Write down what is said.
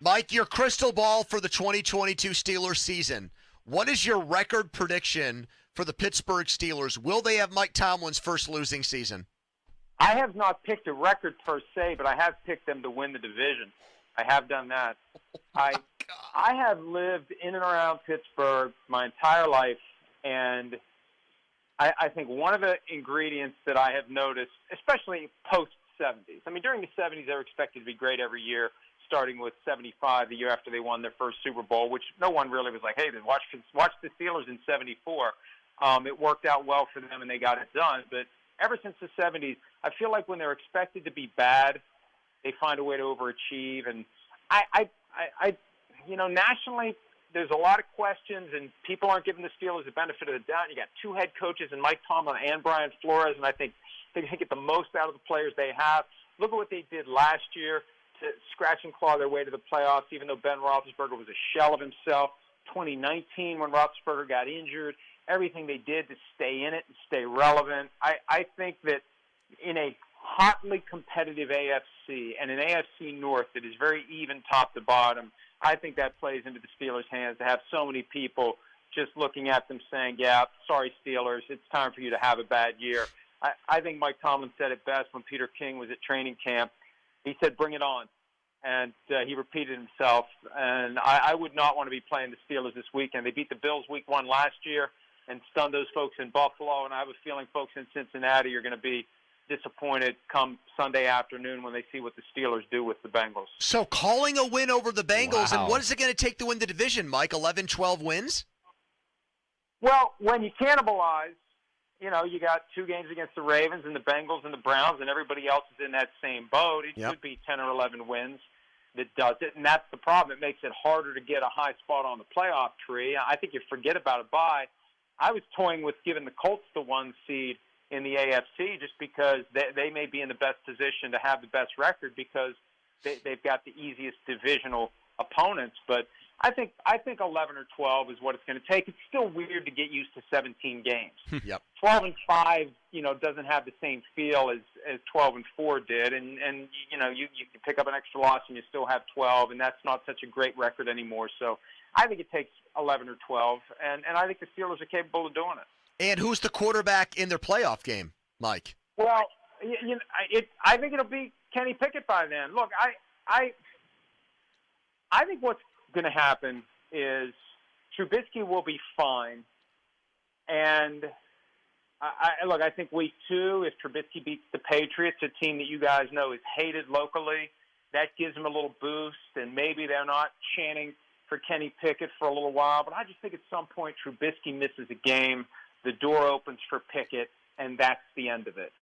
Mike, your crystal ball for the 2022 Steelers season. What is your record prediction for the Pittsburgh Steelers? Will they have Mike Tomlin's first losing season? I have not picked a record per se, but I have picked them to win the division. I have done that. I have lived in and around Pittsburgh my entire life, and I think one of the ingredients that I have noticed, especially post-'70s, I mean, during the 70s, they were expected to be great every year, starting with 75, the year after they won their first Super Bowl, which no one really was like, hey, watch the Steelers in 74. It worked out well for them, and they got it done. But ever since the 70s, I feel like when they're expected to be bad, they find a way to overachieve. And nationally, there's a lot of questions, and people aren't giving the Steelers the benefit of the doubt. You got two head coaches, and Mike Tomlin and Brian Flores, and I think they get the most out of the players they have. Look at what they did last year to scratch and claw their way to the playoffs, even though Ben Roethlisberger was a shell of himself. 2019, when Roethlisberger got injured, everything they did to stay in it and stay relevant. I think that in a hotly competitive AFC and an AFC North that is very even top to bottom, I think that plays into the Steelers' hands to have so many people just looking at them saying, yeah, sorry, Steelers, it's time for you to have a bad year. I think Mike Tomlin said it best when Peter King was at training camp. He said, bring it on. And he repeated himself. And I would not want to be playing the Steelers this weekend. They beat the Bills week 1 last year and stunned those folks in Buffalo. And I have a feeling folks in Cincinnati are going to be disappointed come Sunday afternoon when they see what the Steelers do with the Bengals. So calling a win over the Bengals, Wow. and what is it going to take to win the division, Mike? 11, 12 wins? Well, when you cannibalize, you got 2 games against the Ravens and the Bengals and the Browns, and everybody else is in that same boat. It could be 10 or 11 wins that does it, and that's the problem. It makes it harder to get a high spot on the playoff tree. I think you forget about a bye. I was toying with giving the Colts the 1 seed in the AFC just because they may be in the best position to have the best record because they've got the easiest divisional opponents. But I think 11 or 12 is what it's going to take. It's still weird to get used to 17 games. Yep. 12-5, doesn't have the same feel as 12-4 did, and you can pick up an extra loss and you still have 12, and that's not such a great record anymore. So I think it takes 11 or 12, and I think the Steelers are capable of doing it. And who's the quarterback in their playoff game, Mike? Well, I think it'll be Kenny Pickett by then. Look, I think what's going to happen is Trubisky will be fine, and I think week 2, if Trubisky beats the Patriots, a team that you guys know is hated locally, that gives them a little boost, and maybe they're not chanting for Kenny Pickett for a little while. But I just think at some point Trubisky misses a game, the door opens for Pickett, and that's the end of it.